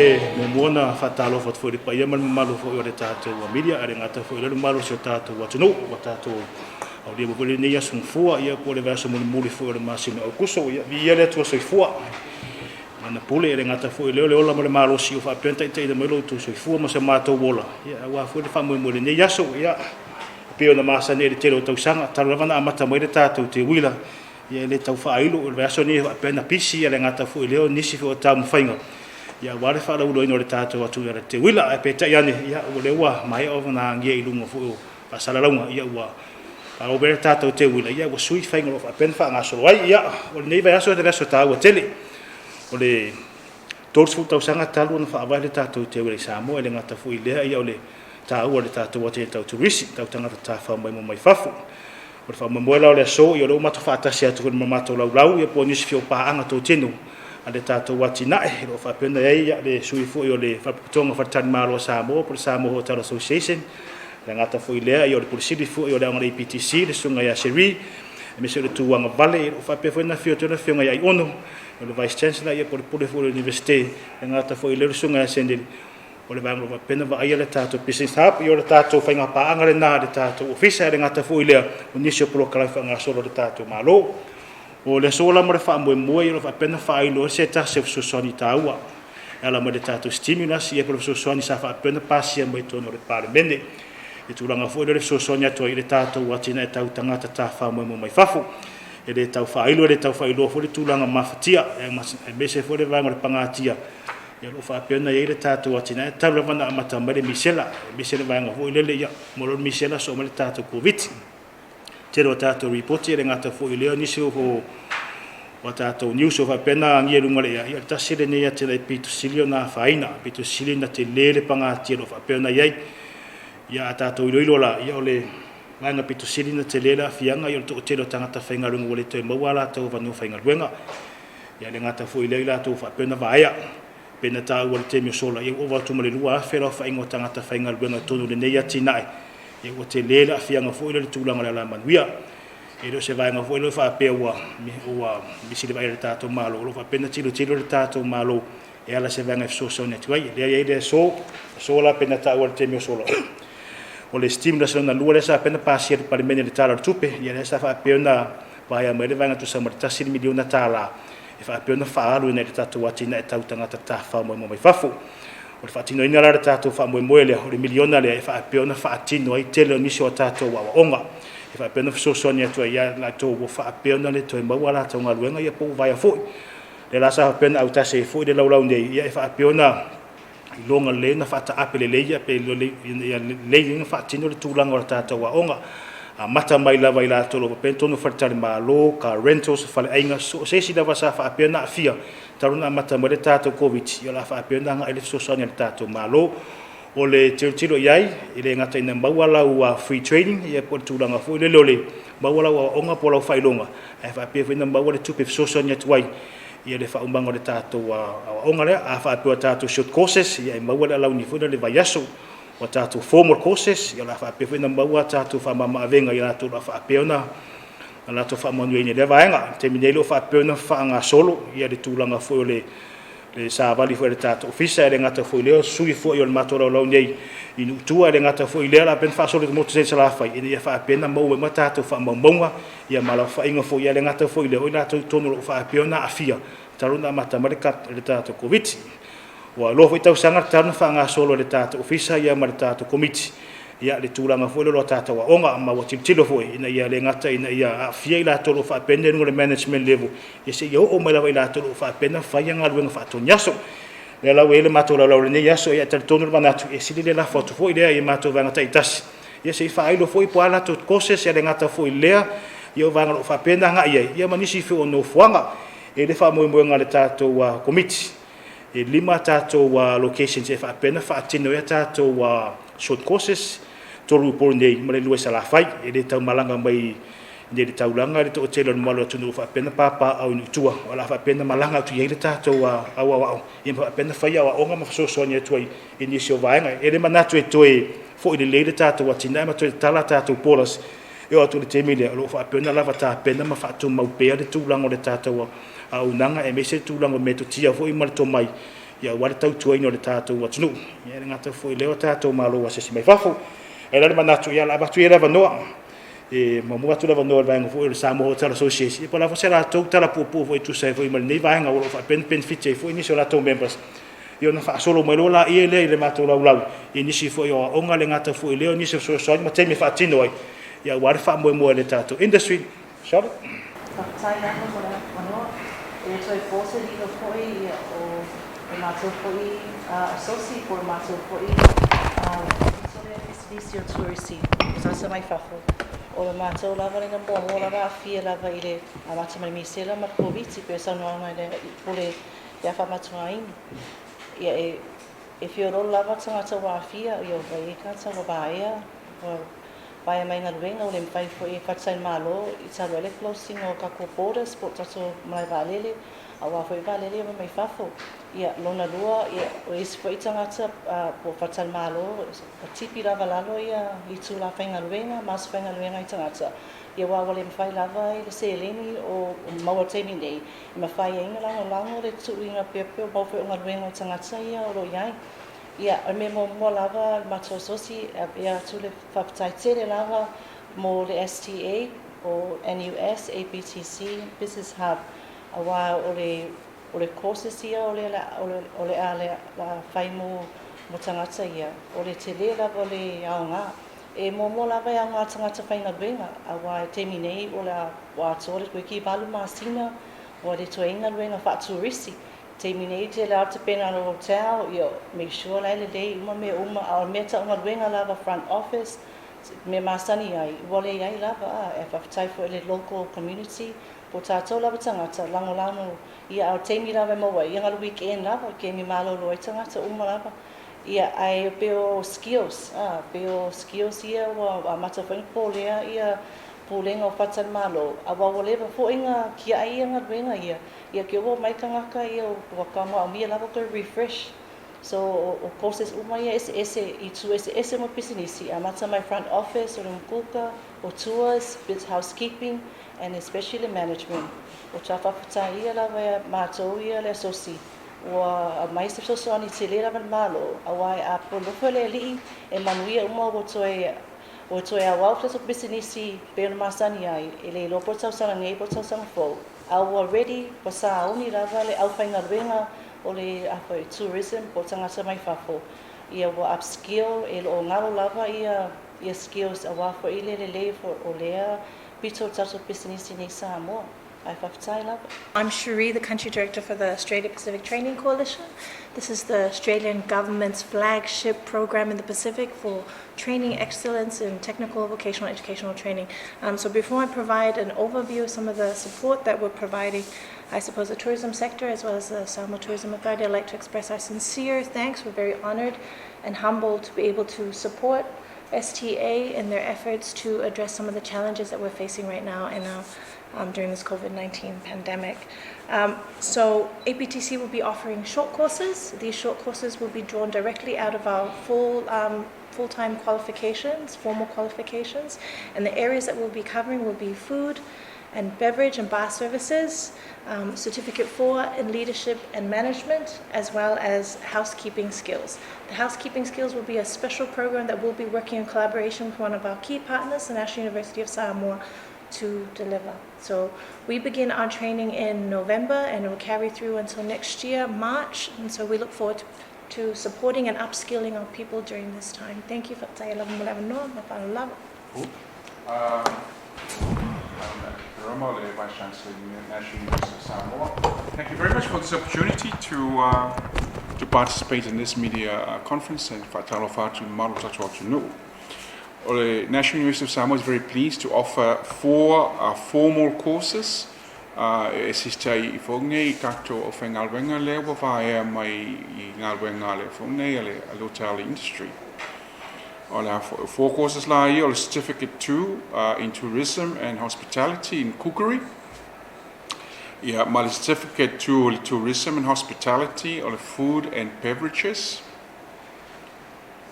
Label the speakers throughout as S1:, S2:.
S1: me mona fatalo fot fo pa ia man malo fo ore tato wa media are ngata fo le malo so tato wa atunuu wa tato au dia bole ne ia sun fua ia ko le vaso mo muli fo le masina Aukuso ia le to so fua mana pule e ngata fo le ola mo le malo si fa penta te de melo to so fua mo se mato wola ia wa fo le fa mo le ne ia so ia pe ona masa ne te lo tau sanga talo vana amata mo le tato te wila ia le tau fa ailo le vaso ni pena pisi le ngata fo le nisi fo tam fainga ia wale fa la ulo ino le tato atu ia te wila e peta ia ne ia o le wa mai o na ngia ilunga fo pasala launga ia wa o bere tato te wila ia wa sui fainga lo fa pen fa ngaso ai ia o nei vai aso de aso tawa tele o le torsu tau sanga talu na fa vai le tato te wila Samoa le ngata fu ile ia o le tawa le tato wa te tau TURISI tau Tagata Tafafao Maimoa mai Fafo o le fa mamoela o le so ia lo mata fa tasi atu ma mata lau ia po nisi fio pa anga to tenu ale tato watina e lo fa pena ia le sui fu o le fa tonga Faletalimalo Samoa por Samoa Hotel Association le ngata fu ile ia le polisi fu o le APTC le sunga ya seri me se le tuanga vale o fa pe foi na fio tona fio ia ono o le vice chancellor ia por fu Iunivesite le ngata fu ile le sunga ya sendel o le bango va pena va ia le tato business hub ia le tato faigapa'aga le na le tato ofisa le ngata fu ile o nisi pro kala fa nga solo le tato malo o le sola mo le fa mo mo ia fa pena fa ilo se ta se so soni taua ala mo le tato stimulus ia professor soni sa fa pena pasia mo tono le parlamento e tulanga fo le so soni to ile tato watina e tau Tagata Tafafao Maimoa mai Fafo e le tau fa ilo fo le tulanga mafatia e mese fo le vanga le pangatia ia lo fa pena ia le tato watina e tau lava amata mai le misela vanga fo ile ia mo lo misela so mo le tato covid tero tato report ia ngata fo ile ni so o tato news of pena ngia lunga le ia tasile ne ia te le pitusili na faina pitusili na te lele pangatia lo fa pena ia tato ilo la ia ole manga pitusili na te lele fianga ia to tero tangata fainga lunga wale to mawala to vanu fainga luenga ia le ngata fo ile la to fa pena vaia pena ta wale te mi sola ia o va tu male lua fera fa ingo tangata fainga luenga tonu le nei atinai ia o te lele fianga fo ile tulanga la manuia e lo se vai nga foi lo fa pe wa mi si le vai tato malo lo fa pena tilo le tato malo e ala se vai nga so so net vai le ia so la pena ta o te mio solo o le stimulus na lua le sa pena pasi le parlamento le tala tupe ia le sa fa pe na vai a mele vai nga tu sa marta si miliona tala e fa pe na fa alu ne tato watina e tau Tagata Tafafao Maimoa mai Fafo o fa tino ina la tato fa mo mo le o le miliona le fa pe na fa tino ai tele ni so tato wa onga e fa pena so sonia to ia la to wo fa pena le to ma wala to ngaluenga ia po vai fo le la sa pena au ta se fo de la nei ia fa pena longa le na fa ta apele le ia pe le ia fa tino le tulanga o ta wa onga a mata mai la vai la to lo pento no Faletalimalo ka rentals fa ainga so se si da va sa fa pena fia taruna mata mo le tato covid ia la fa pena nga ele so sonia le tato malo o le tiro iai ile ngata ina mawala wa free training ia po tulanga fo le lole mawala wa onga po la failonga e fa pe ina mawala tupe so so nya twai ia le fa umbango le tato wa onga le a fa pe tato short courses ia mawala la uni fo le vayaso wa tato formal courses ia la fa pe ina mawala tato fa mama avenga ia to la fa pe ona la to fa manu ine le vaenga terminelo fa pe ona fa nga solo ia le tulanga fo le sa vali fo le tato ofisa le ngata fo le sui fo yo le matora lo nei inu tua le ngata fo le la pen fa so le moto se la fa ia fa pena mo me tato fa monga ia mala fa inga fo ia le ngata fo le o la to tono fa piona afia taruna mata marika le tato covid wa lo fo tau sanga taruna fa nga solo le tato ofisa ia mal tato committee ia le tulanga fo lo tato wa onga ma wa tilo fo ina ia le ngata ina ia afia la to fa pende no le management level ia se yo o mala la to fa pena fa ia ngalu fa to nyaso le la wele mato la le yaso ia tal tono manatu e sili le la foto fo ile ia mato va ngata itas ia se fa ilo fo po ala to koses ia le ngata fo ile ia va ngalo fa pena nga ia manisi fo no fuanga e le fa mo nga le tato wa committee e lima tato wa locations e fa pena fa tino ia tato wa short courses toru por nei male lua sala fai e le tau malanga mai de taulanga le to telo malo tunu fa pena papa au ni tua wala fa pena malanga tu ye le tato wa AUAUNAGA e fa pena fa ya wa onga ma so sonia tu ini sio vaenga e le manatu e toe fo ile le tato wa tina ma tu tala tato polas e o tu le temile lo fa pena lava ta pena ma fa tu mau pe le tulanga le tato wa AUAUNAGA e me se tulanga me tu tia fo i mal to mai ia ua le tautuaina o le tatou atunuu ia le gata foʻi lea o tatou malo asesi mai fafo e la le manatu ia la avatu ia le avanoa e mamua atu le avanoa le vaega foʻi o le Samoa Hotel Association po lava se latou tala puapua foʻi tusae foʻi ma lenei vaega ua loo faapenipenifiti ai foʻi nisi o latou members ia ona faasolo mai lo laia lea i le matou laulau i nisi foʻi o aʻoga le gata foʻi lea o nisi o soasoani ma taimi faatino ai ia ua le faamoemoe i le tatou industry sole
S2: Whakatai nāna mo le manoa, e toi pōse liga poi o e mātou poi Asosi, po e mātou poi Victoria Business o TURISI, sasa mai Fafo. O le mātou lava le namboa mo lava a fia lava i le a mātou mai misela ma koviti, pe sanoanga i le pole i a whamatua ini. Ia e whioro lava tangata wā fia, i o vai e kata wa bāea, Vai mai ngā ruenga o le mwhai fo e Faletalimalo i talo ele closing o kako borders po tato mai valele a wā fo i valele o mai Fafo. Ia lona lua o isi fo i tangata po Faletalimalo a tipi lava lalo ia i tū la whainga ruenga, masu whainga ruenga i tangata. Ia wā wale mwhai lava i le seeleni o maua teimi nei. I mawhai e inga lango le tu inga pepe o mau fo i ngā ruenga i tangata ia o ro iai. Ia, me mo lava matou Asosi ia tu le whapataitere lava mo le STA o NUS, APTC, Business HUB. A wā o le courses ia o le la whai mo tangata ia. O le te le lava o le AUAUNAGA. E mo lava e ngā tangata whainga ruenga. A wā e temi nei o le wā tōre koe ki balu māsina o le toenga ruenga wha TURISI. Te minei te la te pena no hotel, make sure lai le dei uma ao meta uma ruenga lava front office, me masani ai, wale ai lava e whawhitai fo le local community, po tātou lava tangata, lango ia ao teimi lava maua, ia ngā weekend lava, ke mi malo loi tangata uma lava, ia ai peo skills ia wa mata whainga pōlea ia Pulega o Faletalimalo, a wawalewa fo inga kia ai ngā ruenga ia. Ia ke oa mai kangaka ia o wakama o mia lava koe refresh. So o courses uma ia Ese'ese i tu Ese'ese mo pisinisi, a mata mai front office o mkuka, o tours, housekeeping, and especially management. O tā whawhatai ia lava ia mātou ia le Asosi. Ua mai se sosoani te le lava malo, a wai a polofo le li'i e manuia uma o toi AUAU fleso pisinisi pēna masani ai, e le lopo tau sanga ngei po tau sanga fōu. Au already, pa sa auni lava le au whainga ruenga o le tourism po tangata mai Fafo. Ia wa upskill, e lo ngaro lava ia skills a wafo i le o lea pito tatu pisinisi nei Samoa.
S3: I'm Cherie, the Country Director for the Australia Pacific Training Coalition. This is the Australian government's flagship program in the Pacific for training excellence in technical, vocational, educational training. So before I provide an overview of some of the support that we're providing, I suppose the tourism sector as well as the Samoa Tourism Authority, I'd like to express our sincere thanks. We're very honored and humbled to be able to support STA in their efforts to address some of the challenges that we're facing right now during this COVID-19 pandemic. So APTC will be offering short courses. These short courses will be drawn directly out of our full-time qualifications, formal qualifications, and the areas that we'll be covering will be food and beverage and bar services, Certificate 4 in leadership and management, as well as housekeeping skills. The housekeeping skills will be a special program that we'll be working in collaboration with one of our key partners, the National University of Samoa, to deliver. So we begin our training in November and it will carry through until next year, March, and so we look forward to supporting and upskilling our people during this time. Thank you for avanoa, fanau.
S4: Vice Chancellor of the National University of Samoa. Thank you very much for this opportunity to participate in this media conference and Faletalimalo tatou atunuu. The National University of Samoa is very pleased to offer 4 formal courses. Esistai I whonge I kato o whengalwenga lea wa whaea mai I ngalwenga le whonge a le hotel industry. There are 4 courses la ia, o Certificate 2 in Tourism and Hospitality in Kukuri. Ia ma le Certificate 2 o Tourism and Hospitality o le Food and Beverages.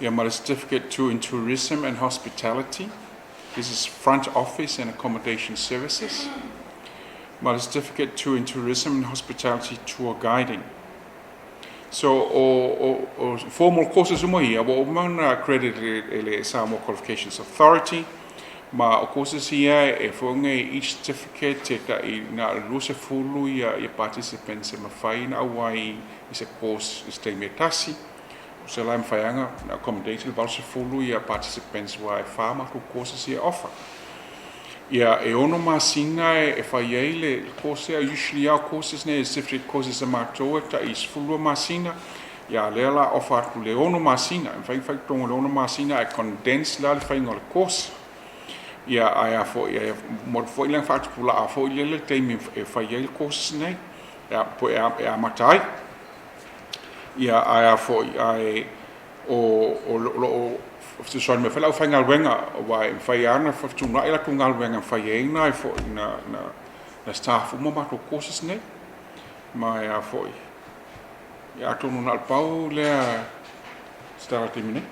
S4: Ia ma le Certificate 2 in Tourism and Hospitality. This is Front Office and Accommodation Services. Ma le Certificate 2 in Tourism and Hospitality Tour Guiding. So o formal courses mo ia o mana accredited ele Samoa Qualifications Authority ma o courses ia e fonga each certificate te ka I na lusa fulu ia participants e mafai na wai is a course is te metasi so la mfaianga na accommodation valse fulu ia participants wai farma ku courses ia offer ia e ono masina e fai le course usually our courses ne certificate courses a mato ta is fulu masina ia lela offer ku le ono masina fai tongo le ono masina e condense la fai ngol course ia ai fo ia mo fo lang fa pula fo le time e fai le courses nei ia po ia matai ia ai fo ai o se son me fala fa ngal wenga wa fai ana fa tuna ila ku ngal wenga fai na fo na staff mo ma ko courses nei ma ia fo ia tonu na pau le start timine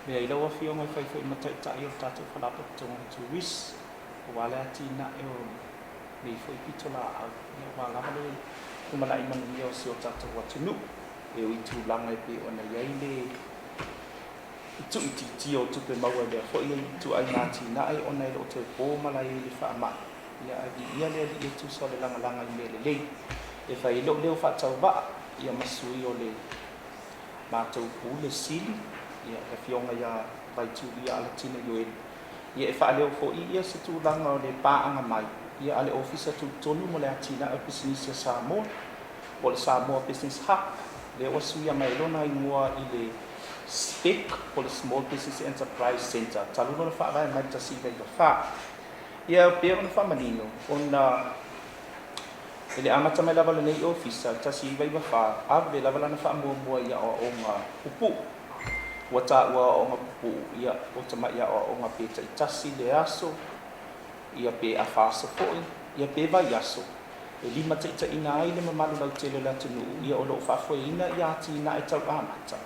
S5: me ila wa fio mai fai fo mata ta yo tatu fala pa tong turis wala tina e o me fo pitola a wala hale kuma la iman yo so tatu wa tunu e o itu langa pe ona yaile tu iti o tu pe mawa de fo i tu ai na tina ai ona lo te po mala i fa ma ia ia le tu so le langa i le e fai lo le fa tau ba ia masui o le ma tau pu le sili ia e fionga ia vai tu ia ala tina yo ia e fa le fo ia se tu langa o le pa anga mai ia ale officer tu tonu mo le tina a business Samoa o le Samoa Business HUB le o suia mai lona I mua I le SPEC o le Small Business Enterprise Center taluna na fa mai ta si vai fa ia pe ona fa manino ona ele amata mai lava nei officer ta si vai fa ave lava na fa mo ia o nga upu wata wa o nga pu ia o tama ia o nga pe ta si le aso ia pe a fa so fo ia pe vai aso e lima ta ina ai le mamalu lau tele la tunu ia o lo fa fo ina ia ti na e tau amata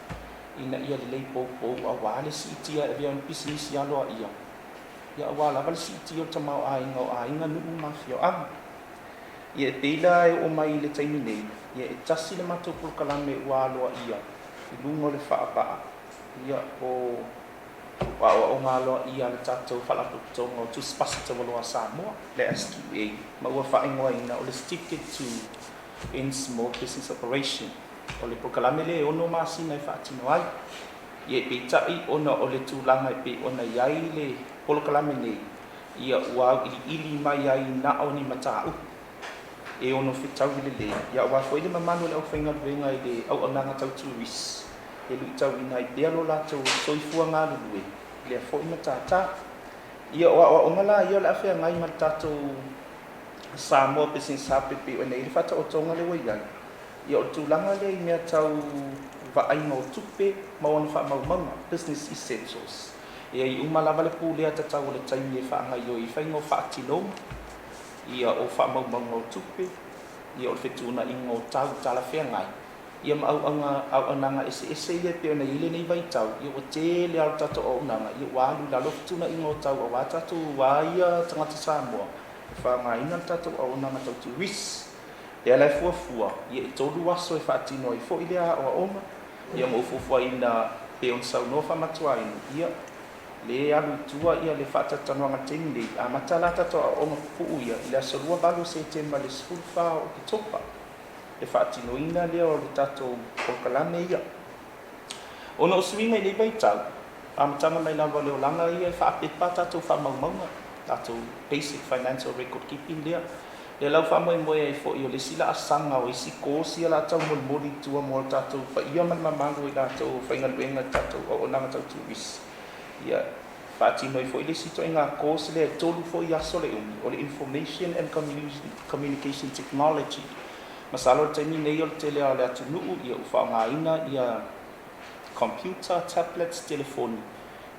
S5: ina ia le po a wale si ITIA e via business ia lo ia wala val si ITIA o tamau ai nga nu mafio am ia pela e o mai le taimi nei ia e tasi le matou pulukalame ua aloa ia I lunga o le whaapa ia o ngā aloa ia le tatou whalaputonga o tuspasita waloa Samoa le SQA ma ua whaingoa ina o le certificate to in small business operation o le pulukalame le ono masina I whaatino ai ia e peitai ona o le tūlanga e pe ona iai le pulukalame nei ia ua ili mai ai na o ni matau e ono fitau le ia wa foi le mamanu le ofenga venga I le AUAUNAGA tau TURISI e lu tau ina I pe alo la tau soifua galulue le foi matata ia o ngala ia la fe ngai matatu Samoa Business HUB pe ona I fata o tonga le wai ia o tūlanga le mea tau vaainga o tupe ma ona fa mau business essentials ia I umalava le pulea ta tau le taimi e whaanga I o I whaingo whaatino ia o fa mau o tupe ia o fetuna ingo tau tala fe ngai ia ma AUAUNAGA Ese'ese ia pe ona ile nei vai tau ia o te le al tato AUAUNAGA ia walu la lo fetuna ingo tau o wa tatu wa ia tangata Samoa fa ngai ina tato AUAUNAGA tau TURISI ia la fuafua ia I tolu aso e whaatino I fo I lea o oma ia mo fuafua ina pe on sau no fa matua ia le alu tua ia le whatatanoanga teni nei a matalata toa o mapupu ia I le asorua balu se te ma le sfulfa o ki topa le whaatino ina lea o le tato o kalame ia ona o suinga I le baitau a matanga mai lava leo langa ia e whaapepa tato whamaumaunga tato basic financial record keeping lea le lau whamaimoa I fo I o le sila asanga o isi kōsia la tau molmoli tua mo tato wha ia man mamalu I la tau whaingaluenga tato o nanga tau TURISI ia whaatino I fo I le sito I ngā kōs le tolu fo I aso le umi o le information and communication technology masalo le taimi nei o le tele o le atunuu ia uwha ngā ina ia computer, tablets, telefoni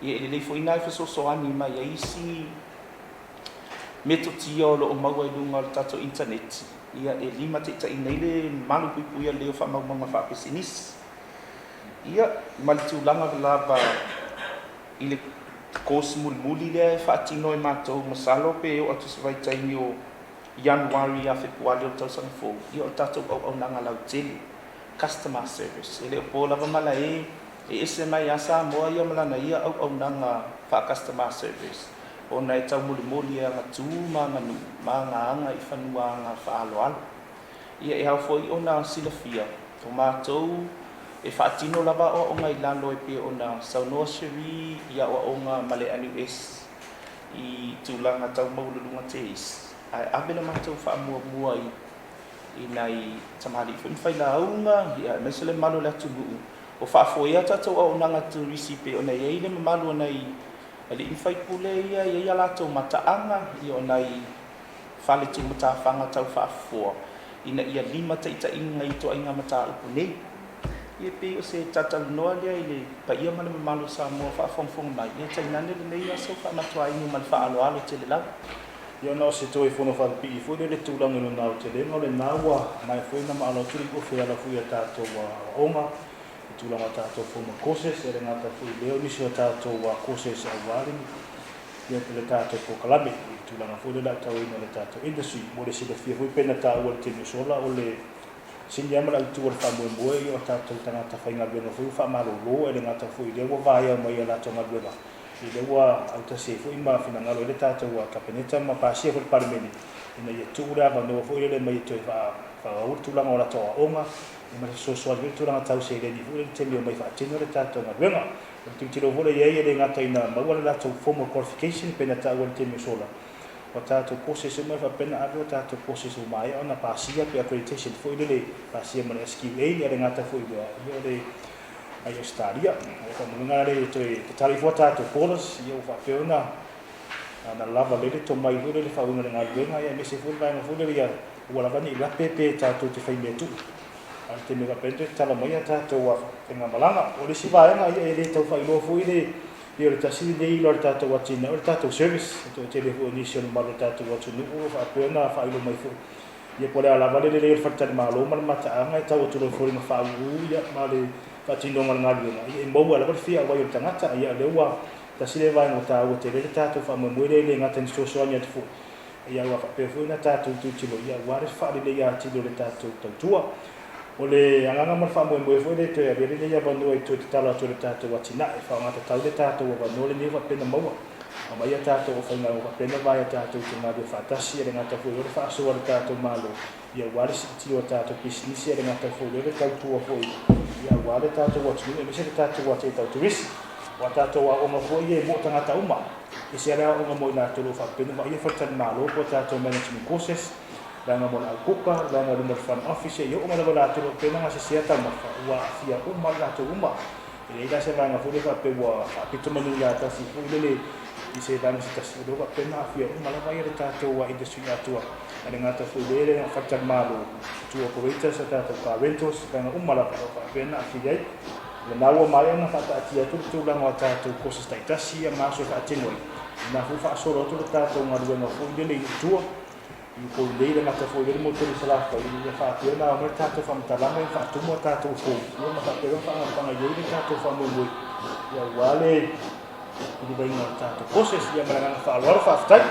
S5: ia ele fo ina I fesosoani mai ia isi metotia o lo maua I lunga o le tato internet ia e lima te i nei le malu puipu ia leo wha maumanga wha pesinisi ia malitulanga lava I le kōsi mulimuli lea e whaatino e mātou masalo pe o atu se vai taimi o Januari a Februari o tausanga fō ia o tatou AUAUNAGA lau tele customer service. Ele po lava malai ese mai asa mo ia malana ia au nanga fa customer service. Ona e tau muli nga tu manga nu manga anga I fanua nga fa aloalo. Ia e hau foi ona silafia. O mātou e whaatino lava o ngai lalo e pe ona saunoa shiri ia o nga male anu es I tūlanga tau maululunga te is. Ai abena mātou whaamua I nai tamari whai la aunga ia mesele malo le atunuu. O Fafo ia tatou o nanga TURISI pe ona ia ile malu nai ali I whai pule ia latou mataanga ia nai whale tu matawhanga tau Fafo. Ina ia lima ta inga I toa inga mata upu nei. Ia pe o se tatau noa lea ile pa ia mana malu Samoa whaafongfong nai. Ia tainane le nei aso whaamatua inu man whaaloalo te le lau.
S1: Ia no se toi fono whalapi I fwere le tūrangi no nau te lenga le naua mai fwere na maalo turi ko whea la fwea tātou wa onga I tūranga tātou fwoma koses e re ngata fwere leo nisi o tātou wa koses au waringi ia te le tātou po kalame I tūranga fwere la tau ina le tātou industry mo le sila fia fwere pena tāu al te misola o le sini amara I tūra whamue I o tātou tangata whainga luenga fwere whamaro lo e re ngata fwere leo wa vaya mai a lātou ngaluenga I lewa APTC fo ima finangalo le tata wa kapeneta ma pasia fo parlemeni ina ia tura va no fo ile mai to fa urtula ngora to onga ima so so al tura tau se le ni fo le temi mai fa tino le tata ma venga o tiro vole ia le ngata ina ma wala la to formal qualification pena ta wa temi sola o tata course se mai fa pena ave tata course so mai ona pasia pe accreditation fo ile le pasia ma SQA ia le ngata fo ile le Ausetalia, o mungare to te tali fota to polos ia fa peona na lava le to mai le fa una nga lenga ia me se fu vai mo fu le ia wala vani la pepe ta to te fai metu al te mega pente tala mai ta to wa tenga malanga o le si vai nga ia le to fai lo fu ile ia le tasi de ilo ta to wa tina o ta to service to telefone initial ma ta to wa tunu o fa peona fa ilo mai fu ia pole ala vale le Faletalimalo ma mata anga ta o to fu ma fa u ia ma le Fatino ngalu ia mo wala ba fia wa yo tangata ia le wa ta sile vai mo ta o te le tato fa mo mo le ngata so so nya fu ia wa pe fu na tato tu tilo ia wa re fa le ia tilo le tato tua o le anga ma fa mo mo fu le te ia le ia ba no e to tala to le tato wa tina e fa ngata ta le tato wa no le ni wa pe na mo ma ia tato o fa na wa pe na vai tato tu na de fa ta si le ngata fu le fa so le tato malo ia wa re si tilo tato business le ngata fu le ka tu fu ia wale tato wa tunu e mese tato wa te tau turisi wa tato wa o mo ye mo tangata uma e se ara o mo na tolo fa pena ma ia Faletalimalo ko tato management courses danga mo Aukuso danga mo fan office yo o mo la tolo pena ma se sia ta ma wa fia o ma la to uma e ida se danga fu le fa pe wa pito manu ya ta si fu le I se danga se ta si do fa pena fia o ma la vai tato wa industry atua ada ngata fu le Faletalimalo tu operators tato ka rentals danga umala pa pena afiliai le naua mai ana fa ta tia tu la ngata tu courses taitasi ma so fa tinoi na fu fa so to tato ngaru na fu le tu I ko le ngata fu le mo tu sala fa I fa tia na mo tato fa mtalanga fa tu mo tato fu yo ma fa pero fa fa yo le tato fa mo mo ya wale I le ngata tu courses ya ma fa lor fa tai